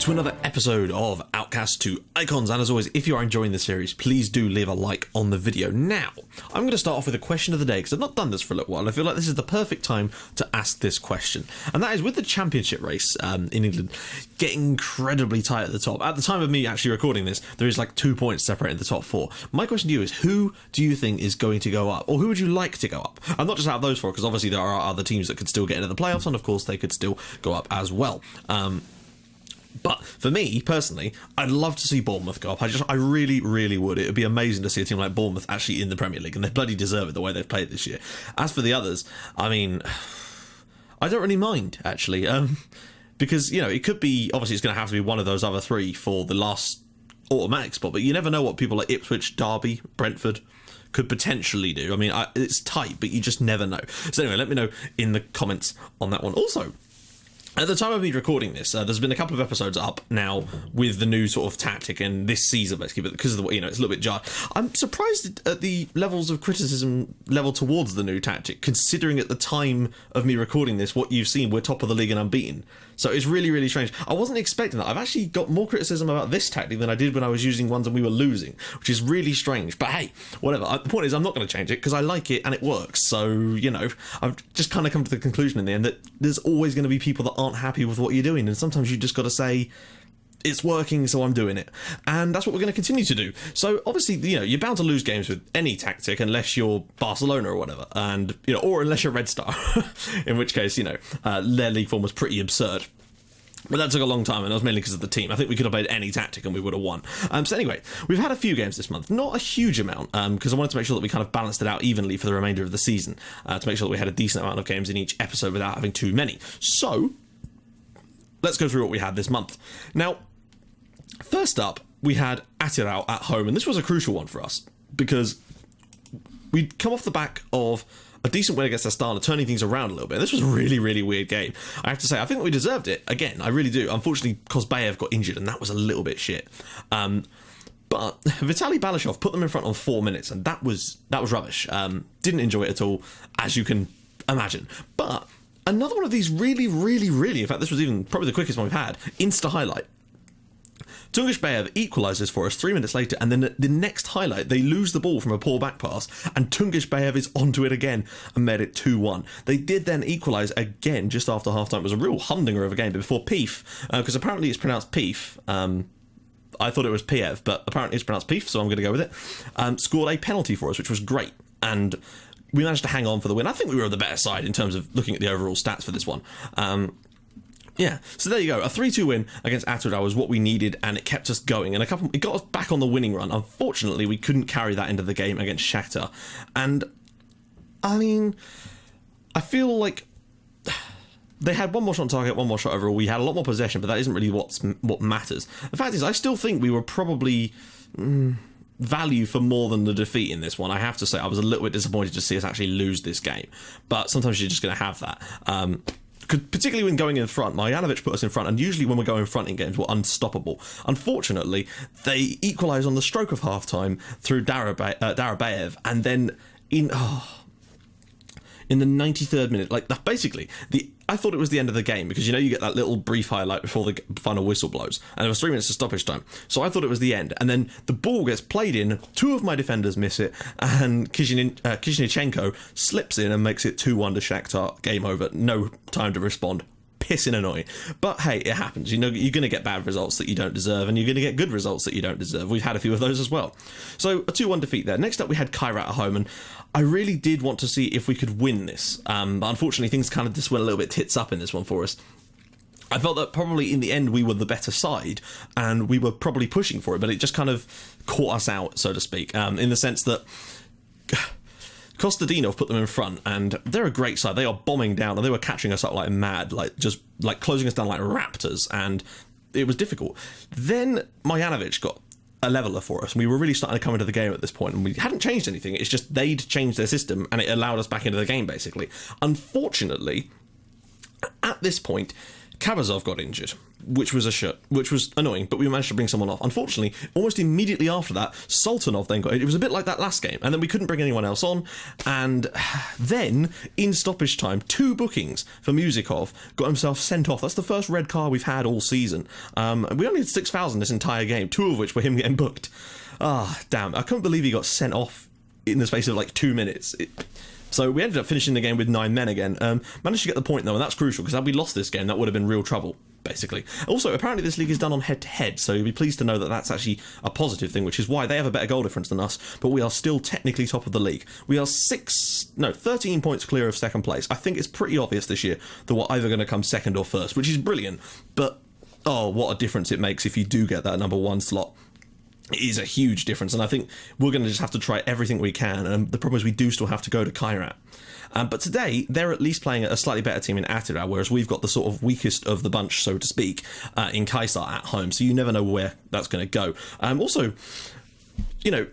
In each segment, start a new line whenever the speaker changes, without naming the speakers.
to another episode of Outcasts to Icons, and as always, if you are enjoying the series, please do leave a like on the video. Now, I'm going to start off with a question of the day, because I've not done this for a little while, and I feel like this is the perfect time to ask this question, and that is, with the championship race in England getting incredibly tight at the top, at the time of me actually recording this, there is like 2 points separating the top four. My question to you is, who do you think is going to go up, or who would you like to go up? And not just out of those four, because obviously there are other teams that could still get into the playoffs, and of course they could still go up as well. But for me, personally, I'd love to see Bournemouth go up. I really, really would. It would be amazing to see a team like Bournemouth actually in the Premier League, and they bloody deserve it the way they've played this year. As for the others, I mean, I don't really mind, actually, because, you know, it could be, obviously it's going to have to be one of those other three for the last automatic spot, but you never know what people like Ipswich, Derby, Brentford could potentially do. I mean, it's tight, but you just never know. So anyway, let me know in the comments on that one. Also, at the time of me recording this, there's been a couple of episodes up now with the new sort of tactic and this season, basically, but because of the way, you know, it's a little bit jarred. I'm surprised at the levels of criticism level towards the new tactic, considering at the time of me recording this, what you've seen, we're top of the league and unbeaten. So it's really, really strange. I wasn't expecting that. I've actually got more criticism about this tactic than I did when I was using ones and we were losing, which is really strange. But hey, whatever. The point is, I'm not going to change it because I like it and it works. So, you know, I've just kind of come to the conclusion in the end that there's always going to be people that aren't happy with what you're doing. And sometimes you just got to say, it's working, so I'm doing it. And that's what we're going to continue to do. So obviously, you know, you're bound to lose games with any tactic unless you're Barcelona or whatever, and, you know, or unless you're Red Star, in which case, you know, their league form was pretty absurd. But that took a long time, and that was mainly because of the team. I think we could have played any tactic and we would have won. So anyway, we've had a few games this month. Not a huge amount, because I wanted to make sure that we kind of balanced it out evenly for the remainder of the season, to make sure that we had a decent amount of games in each episode without having too many. So, let's go through what we had this month. Now, first up, we had Attirau at home, and this was a crucial one for us, because we'd come off the back of a decent win against Astana, turning things around a little bit. This was a really, really weird game. I have to say, I think we deserved it. Again, I really do. Unfortunately, Kozbayev got injured, and that was a little bit shit. But Vitaly Balashov put them in front on 4 minutes, and that was rubbish. Didn't enjoy it at all, as you can imagine. But another one of these really, really, really, in fact, this was even probably the quickest one we've had, insta-highlight. Tungish Bayev equalises for us 3 minutes later, and then the next highlight, they lose the ball from a poor back pass, and Tungish Bayev is onto it again and made it 2-1. They did then equalise again just after half-time. It was a real humdinger of a game, but before Pief, because apparently it's pronounced Pief, I thought it was Piev, but apparently it's pronounced Pief, so I'm going to go with it, scored a penalty for us, which was great, and we managed to hang on for the win. I think we were the better side in terms of looking at the overall stats for this one. Yeah, so there you go. A 3-2 win against Attirau was what we needed, and it kept us going. And it got us back on the winning run. Unfortunately, we couldn't carry that into the game against Shakhtar. And, I mean, I feel like they had one more shot on target, one more shot overall. We had a lot more possession, but that isn't really what matters. The fact is, I still think we were probably value for more than the defeat in this one. I have to say, I was a little bit disappointed to see us actually lose this game. But sometimes you're just going to have that. Particularly when going in front, Marjanovic put us in front, and usually when we're going front in games, we're unstoppable. Unfortunately, they equalise on the stroke of half-time through Darabayev, and then in the 93rd minute, like, basically, I thought it was the end of the game, because, you know, you get that little brief highlight before the final whistle blows, and there was 3 minutes of stoppage time, so I thought it was the end, and then the ball gets played in, 2 of my defenders miss it, and Kizhnichenko slips in and makes it 2-1 to Shakhtar, game over, no time to respond. Pissing annoying. But hey, it happens. You know, you're going to get bad results that you don't deserve, and you're going to get good results that you don't deserve. We've had a few of those as well. So, a 2-1 defeat there. Next up, we had Kaisar at home, and I really did want to see if we could win this. But unfortunately, things kind of just went a little bit tits up in this one for us. I felt that probably in the end we were the better side, and we were probably pushing for it, but it just kind of caught us out, so to speak, in the sense that Kostadinov put them in front, and they're a great side. They are bombing down, and they were catching us up like mad, like just like closing us down like raptors, and it was difficult. Then Marjanovic got a leveller for us, and we were really starting to come into the game at this point, and we hadn't changed anything. It's just they'd changed their system, and it allowed us back into the game, basically. Unfortunately, at this point, Kaisar got injured, which was annoying, but we managed to bring someone off. Unfortunately, almost immediately after that, Sultanov then got injured. It was a bit like that last game, and then we couldn't bring anyone else on, and then, in stoppage time, 2 bookings for Musikov got himself sent off. That's the first red card we've had all season. We only had 6,000 this entire game, 2 of which were him getting booked. Damn, I couldn't believe he got sent off in the space of like 2 minutes. So we ended up finishing the game with 9 men again. Managed to get the point though, and that's crucial, because had we lost this game, that would have been real trouble, basically. Also, apparently this league is done on head-to-head, so you'll be pleased to know that that's actually a positive thing, which is why they have a better goal difference than us, but we are still technically top of the league. We are 13 points clear of second place. I think it's pretty obvious this year that we're either going to come second or first, which is brilliant, but what a difference it makes if you do get that number 1 slot. It is a huge difference, and I think we're going to just have to try everything we can, and the problem is we do still have to go to Kaisar. But today, they're at least playing a slightly better team in Attila, whereas we've got the sort of weakest of the bunch, so to speak, in Kaisar at home, so you never know where that's going to go. Also, you know,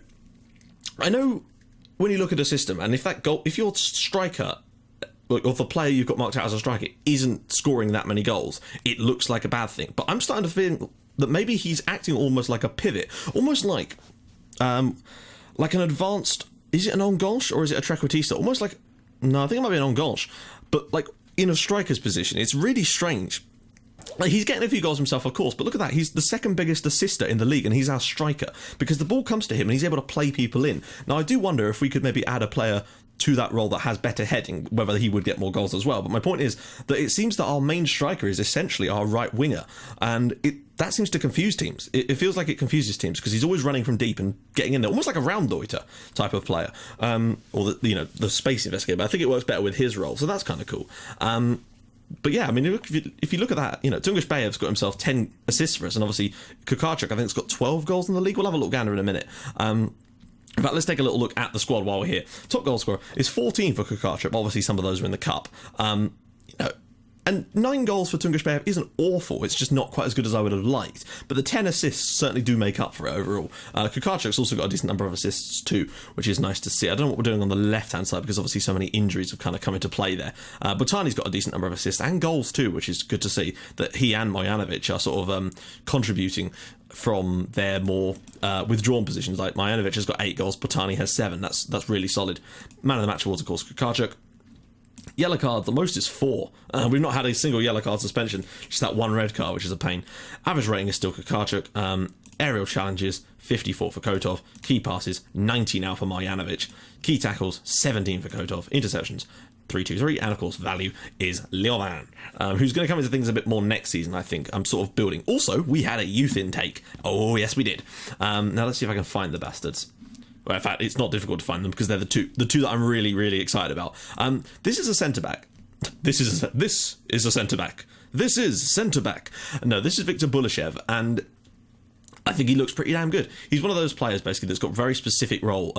I know when you look at a system, and if your striker, or the player you've got marked out as a striker, isn't scoring that many goals, it looks like a bad thing. But I'm starting to feel that maybe he's acting almost like a pivot, almost like an advanced, is it an en gauche or is it a trequartista? Almost like, no, I think it might be an en gauche, but like in a striker's position. It's really strange. Like, he's getting a few goals himself, of course, but look at that. He's the second biggest assister in the league, and he's our striker, because the ball comes to him and he's able to play people in. Now, I do wonder if we could maybe add a player to that role that has better heading, whether he would get more goals as well. But my point is that it seems that our main striker is essentially our right winger, and that seems to confuse teams. It feels like it confuses teams, because he's always running from deep and getting in there, almost like a Roundup type of player, or the space investigator. But I think it works better with his role, so that's kind of cool. But yeah, I mean, if you look at that, Tungush Bayev's got himself 10 assists for us, and obviously Kukarchuk, I think, has got 12 goals in the league. We'll have a look gander in a minute. In fact, let's take a little look at the squad while we're here. Top goal scorer is 14 for Kukarchuk. Obviously, some of those are in the cup. And 9 goals for Tungush Bayev isn't awful. It's just not quite as good as I would have liked. But the 10 assists certainly do make up for it overall. Kukarchuk's also got a decent number of assists too, which is nice to see. I don't know what we're doing on the left-hand side, because obviously so many injuries have kind of come into play there. Botani's got a decent number of assists and goals too, which is good to see that he and Marjanovic are sort of contributing from their more withdrawn positions. Like Marjanovic has got 8 goals, Botani has 7. That's really solid. Man of the match awards, of course, Kukarchuk. Yellow card, the most is 4. We've not had a single yellow card suspension, just that 1 red card, which is a pain. Average rating is still Kukarchuk. Aerial challenges, 54 for Kotov. Key passes, 90 now for Marjanovic. Key tackles, 17 for Kotov. Interceptions, 323, and of course value is Leovan, who's going to come into things a bit more next season, I think. I'm sort of building. Also, we had a youth intake. Oh yes, we did. Now let's see if I can find the bastards. Well, in fact, it's not difficult to find them, because they're the two that I'm really, really excited about. This is a centre-back. This is a centre-back. This is centre-back. No, this is Viktor Bulashev, and I think he looks pretty damn good. He's one of those players, basically, that's got very specific role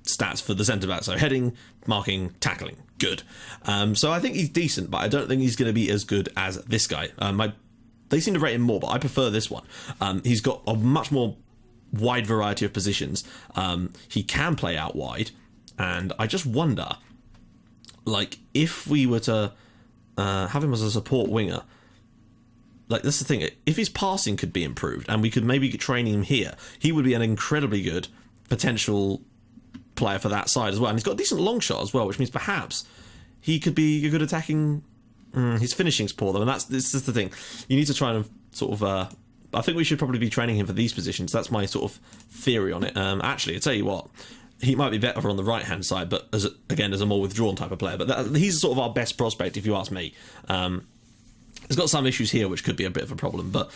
stats for the centre-back. So heading, marking, tackling. Good. So I think he's decent, but I don't think he's going to be as good as this guy. They seem to rate him more, but I prefer this one. He's got a much more wide variety of positions. He can play out wide, and I just wonder, like, if we were to have him as a support winger, like, that's the thing, if his passing could be improved and we could maybe get training him here, he would be an incredibly good potential player for that side as well. And he's got a decent long shot as well, which means perhaps he could be a good attacking. His finishing's poor though, and this is the thing. You need to try and sort of I think we should probably be training him for these positions. That's my sort of theory on it. Actually, I'll tell you what, he might be better on the right-hand side, but as a more withdrawn type of player. But he's sort of our best prospect, if you ask me. He's got some issues here, which could be a bit of a problem, but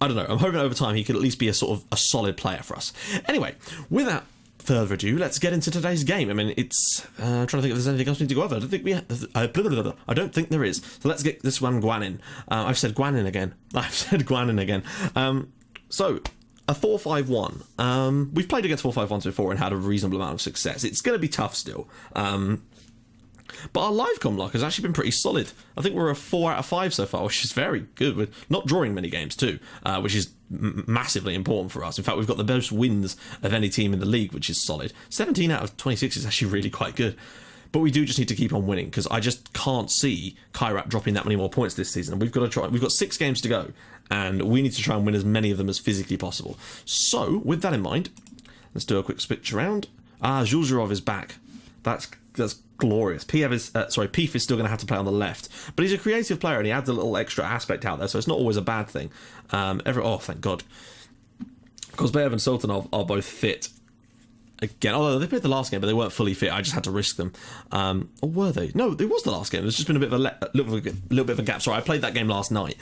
I don't know. I'm hoping over time he could at least be a sort of a solid player for us. Anyway, without further ado, let's get into today's game. I mean, it's trying to think if there's anything else we need to go over. I don't think there is. So let's get this one Guanin. I've said Guanin again. So a 4-5-1. We've played against 4-5-1s before and had a reasonable amount of success. It's going to be tough still. But our live com luck has actually been pretty solid. I think we're a 4 out of 5 so far, which is very good. We're not drawing many games too, which is massively important for us. In fact, we've got the most wins of any team in the league, which is solid. 17 out of 26 is actually really quite good. But we do just need to keep on winning, because I just can't see Kaisar dropping that many more points this season. We've got to try. We've got 6 games to go, and we need to try and win as many of them as physically possible. So, with that in mind, let's do a quick switch around. Zuljarov is back. That's glorious. Peef is still going to have to play on the left, but he's a creative player and he adds a little extra aspect out there, so it's not always a bad thing. Thank God. Kozbayev and Sultanov are both fit again, although they played the last game, but they weren't fully fit. I just had to risk them. Or were they? No, it was the last game. There's just been a little bit of a gap. Sorry, I played that game last night,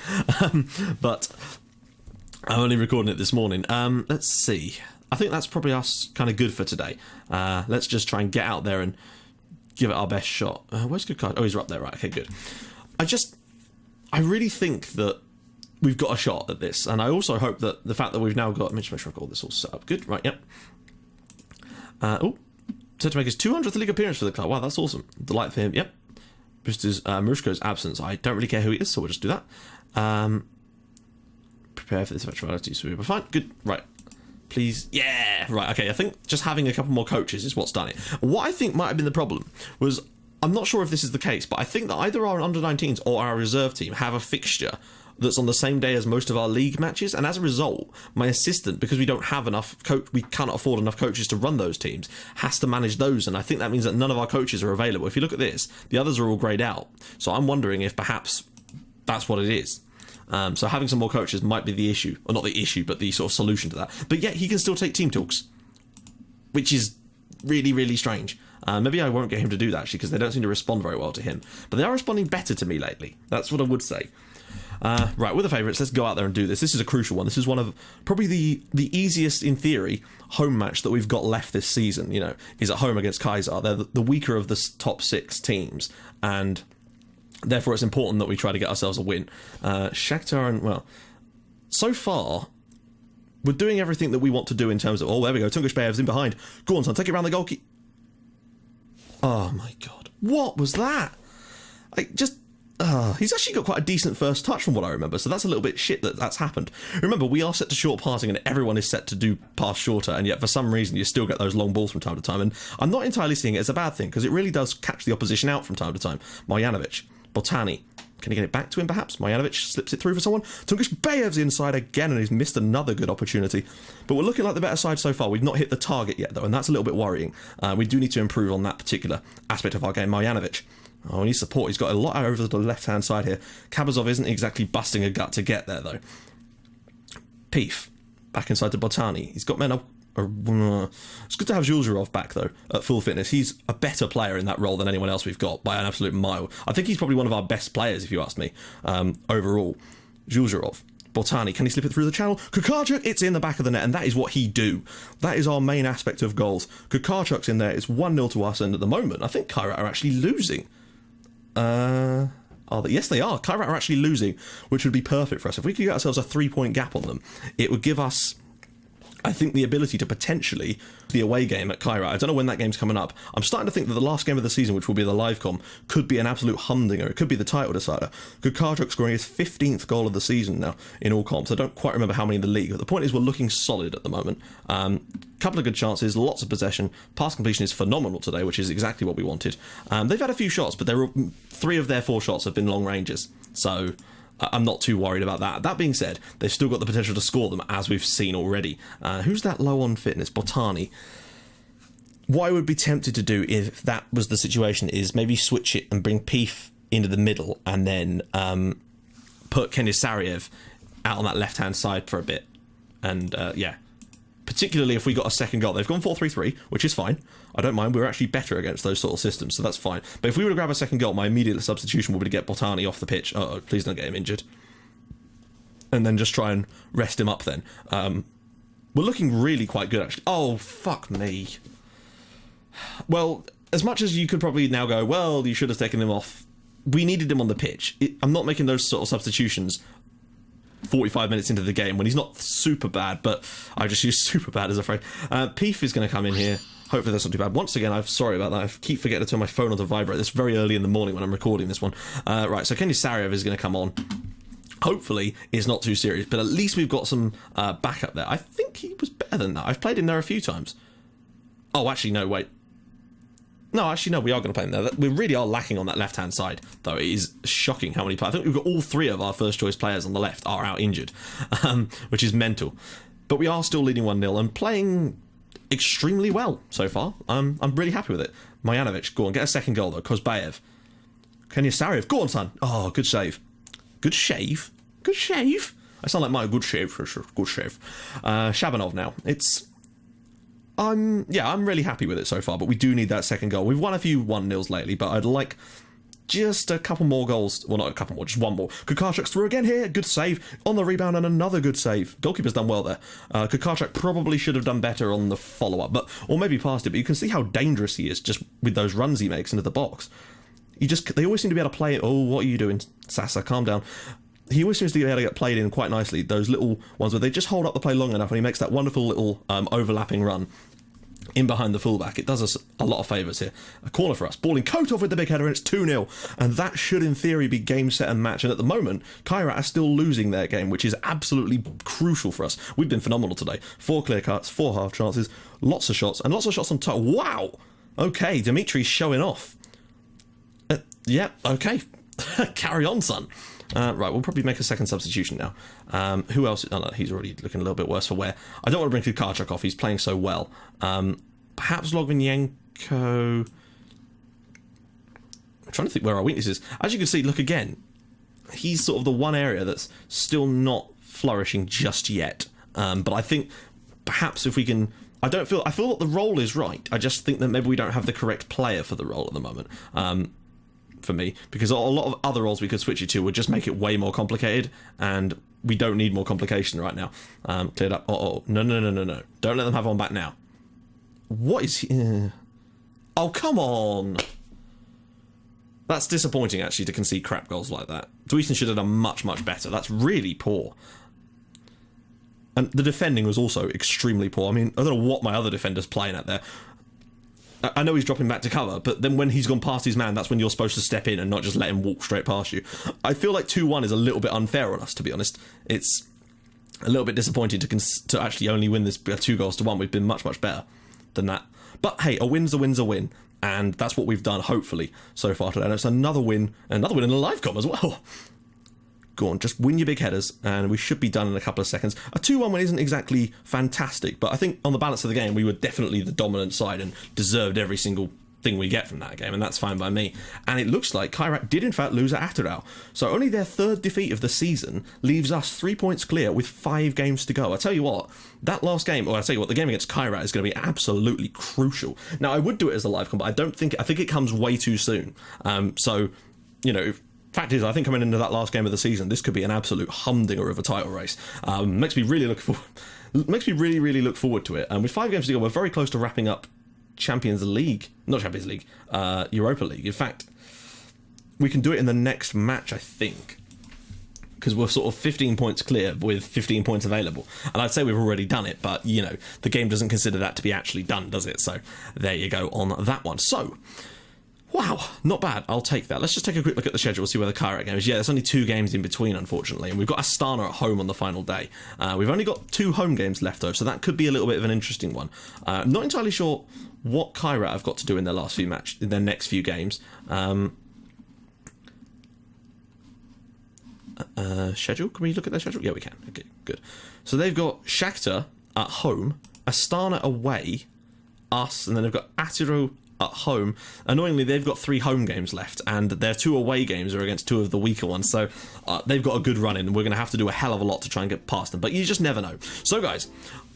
but I'm only recording it this morning. Let's see. I think that's probably us kind of good for today. Let's just try and get out there and give it our best shot. Where's Kaisar? Oh, he's right there. Right, okay, good. I really think that we've got a shot at this, and I also hope that the fact that we've now got... Let me just make sure I've got all this all set up. Good, right, yep. Set to make his 200th league appearance for the club. Wow, that's awesome. Delight for him, yep. Boosters Marushko's absence. I don't really care who he is, so we'll just do that. Prepare for this eventuality, so we'll be fine. Good, right. Please, yeah, right, okay, I think just having a couple more coaches is what's done it. What I think might have been the problem was, I'm not sure if this is the case, but I think that either our under-19s or our reserve team have a fixture that's on the same day as most of our league matches, and as a result, my assistant, because we don't have enough we cannot afford enough coaches to run those teams, has to manage those, and I think that means that none of our coaches are available. If you look at this, the others are all greyed out, so I'm wondering if perhaps that's what it is. So having some more coaches might be the issue, or not the issue, but the sort of solution to that. But yet he can still take team talks, which is really, really strange. Maybe I won't get him to do that, actually, because they don't seem to respond very well to him. But they are responding better to me lately. That's what I would say. Right, with the favourites, let's go out there and do this. This is a crucial one. This is one of probably the easiest, in theory, home match that we've got left this season, is at home against Kaisar. They're the weaker of the top 6 teams, and... therefore, it's important that we try to get ourselves a win. Shakhtar, and, well, so far, we're doing everything that we want to do in terms of... Oh, there we go. Tungush Bayev's in behind. Go on, son. Take it around the goalkeeper. Oh, my God. What was that? He's actually got quite a decent first touch from what I remember, so that's a little bit shit that that's happened. Remember, we are set to short passing, and everyone is set to do pass shorter, and yet for some reason you still get those long balls from time to time, and I'm not entirely seeing it as a bad thing, because it really does catch the opposition out from time to time. Marjanovic. Botani. Can he get it back to him, perhaps? Marjanovic slips it through for someone. Tungush Bayev's inside again, and he's missed another good opportunity. But we're looking like the better side so far. We've not hit the target yet, though, and that's a little bit worrying. We do need to improve on that particular aspect of our game. Marjanovic. Oh, he needs support. He's got a lot over the left-hand side here. Kabazov isn't exactly busting a gut to get there, though. Peef. Back inside to Botani. He's got men up. It's good to have Zuljarov back, though, at full fitness. He's a better player in that role than anyone else we've got, by an absolute mile. I think he's probably one of our best players, if you ask me, overall. Zuljarov. Botani, can he slip it through the channel? Kukarchuk, it's in the back of the net, and that is what he do. That is our main aspect of goals. Kukarchuk's in there, it's 1-0 to us, and at the moment, I think Kaisar are actually losing. Yes, they are. Kaisar are actually losing, which would be perfect for us. If we could get ourselves a 3-point gap on them, it would give us... I think the ability to potentially the away game at Kaisar. I don't know when that game's coming up. I'm starting to think that the last game of the season, which will be the live com, could be an absolute humdinger. It could be the title decider. Kukarchuk scoring his 15th goal of the season now in all comps. I don't quite remember how many in the league, but the point is we're looking solid at the moment. Couple of good chances, lots of possession. Pass completion is phenomenal today, which is exactly what we wanted. They've had a few shots, but 3 of their 4 shots have been long ranges. So... I'm not too worried about that. That being said, they've still got the potential to score them, as we've seen already. Who's that low on fitness? Botani. What I would be tempted to do if that was the situation is maybe switch it and bring Peef into the middle and then put Kaisar out on that left-hand side for a bit. And, yeah. Particularly if we got a second goal. They've gone 4-3-3, which is fine. I don't mind. We're actually better against those sort of systems, so that's fine. But if we were to grab a second goal, my immediate substitution would be to get Botani off the pitch. Uh-oh, please don't get him injured. And then just try and rest him up then. We're looking really quite good, actually. Oh, fuck me. Well, as much as you could probably now go, well, you should have taken him off. We needed him on the pitch. I'm not making those sort of substitutions 45 minutes into the game when he's not super bad, but I just use super bad as a phrase. Peef is going to come in here. Hopefully that's not too bad. Once again, I'm sorry about that. I keep forgetting to turn my phone on to vibrate. This very early in the morning when I'm recording this one. Right, so Kaisar is going to come on. Hopefully it's not too serious, but at least we've got some backup there. I think he was better than that. I've played him there a few times. Oh, actually, no, wait. No, actually, no, we are going to play them there. We really are lacking on that left-hand side, though. It is shocking how many players. I think we've got all 3 of our first-choice players on the left are out injured, which is mental. But we are still leading 1-0 and playing extremely well so far. I'm really happy with it. Marjanovic, go on, get a second goal, though. Kozbaev. Kenyasariev, go on, son. Oh, good save. Good shave. Good shave. I sound like my good shave. Good shave. Shabanov now. I'm really happy with it so far, but we do need that second goal. We've won a few 1-0s lately, but I'd like just a couple more goals. Well, not a couple more, just one more. Kukarchuk's through again here. Good save on the rebound and another good save. Goalkeeper's done well there. Kukarchuk probably should have done better on the follow-up, or maybe past it, but you can see how dangerous he is just with those runs he makes into the box. They always seem to be able to play it. Oh, what are you doing, Sasa? Calm down. He always seems to be able to get played in quite nicely. Those little ones where they just hold up the play long enough and he makes that wonderful little overlapping run in behind the fullback. It does us a lot of favours here. A corner for us. Ball in Kotov with the big header, and it's 2-0. And that should, in theory, be game, set and match. And at the moment, Kaisar are still losing their game, which is absolutely crucial for us. We've been phenomenal today. 4 clear cuts, 4 half chances, lots of shots, and lots of shots on top. Wow! Okay, Dimitri's showing off. Yeah, okay. Carry on, son. Right, we'll probably make a second substitution now. Who else? Oh, no, he's already looking a little bit worse for wear. I don't want to bring Kukarchuk off. He's playing so well. Perhaps Logvinenko. I'm trying to think where our weakness is. As you can see, look again. He's sort of the one area that's still not flourishing just yet. But I think perhaps if we can... I feel that the role is right. I just think that maybe we don't have the correct player for the role at the moment. For me, because a lot of other roles we could switch it to would just make it way more complicated, and we don't need more complication right now. Cleared up. No. Don't let them have one back now. What is he? Oh, come on. That's disappointing, actually, to concede crap goals like that. Dweeson should have done much, much better. That's really poor. And the defending was also extremely poor. I mean, I don't know what my other defender's playing at there. I know he's dropping back to cover, but then when he's gone past his man, that's when you're supposed to step in and not just let him walk straight past you. I feel like 2-1 is a little bit unfair on us, to be honest. It's a little bit disappointing to actually only win this 2-1. We've been much, much better than that. But hey, a win's a win's a win, and that's what we've done, hopefully, so far today. And it's another win in the live com as well. Go on, just win your big headers, and we should be done in a couple of seconds. A 2-1 win isn't exactly fantastic, but I think on the balance of the game, we were definitely the dominant side and deserved every single thing we get from that game, and that's fine by me. And it looks like Kaisar did in fact lose at Atterau, so only their 3rd defeat of the season leaves us 3 points clear with 5 games to go. I tell you what, that last game, or I tell you what, the game against Kaisar is going to be absolutely crucial. Now, I would do it as a live com, but I think it comes way too soon. So, you know, fact is, I think coming into that last game of the season, this could be an absolute humdinger of a title race. Makes me really really look forward to it. And with 5 games to go, we're very close to wrapping up Europa League. In fact, we can do it in the next match, I think, because we're sort of 15 points clear with 15 points available. And I'd say we've already done it, but, you know, the game doesn't consider that to be actually done, does it? So there you go on that one. So, wow, not bad. I'll take that. Let's just take a quick look at the schedule, see where the Kaisar game is. Yeah, there's only 2 games in between, unfortunately, and we've got Astana at home on the final day. We've only got 2 home games left, though, so that could be a little bit of an interesting one. Not entirely sure what Kaisar have got to do in their next few games. Schedule? Can we look at their schedule? Yeah, we can. Okay, good. So they've got Shakhtar at home, Astana away, us, and then they've got Atiro at home. Annoyingly, they've got 3 home games left, and their 2 away games are against 2 of the weaker ones, so they've got a good run in, and we're going to have to do a hell of a lot to try and get past them, but you just never know. So guys,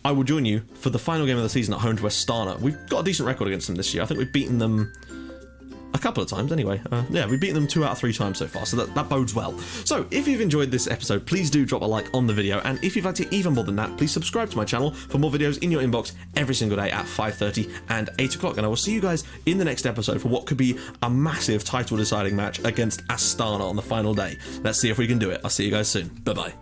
I will join you for the final game of the season at home to Astana. We've got a decent record against them this year. I think we've beaten them a couple of times anyway. Yeah, we've beaten them 2 out of 3 times so far, so that bodes well. So if you've enjoyed this episode, please do drop a like on the video, and if you'd like to even more than that, please subscribe to my channel for more videos in your inbox every single day at 5:30 and 8 o'clock, and I will see you guys in the next episode for what could be a massive title deciding match against Astana on the final day. Let's see if we can do it. I'll see you guys soon. Bye bye.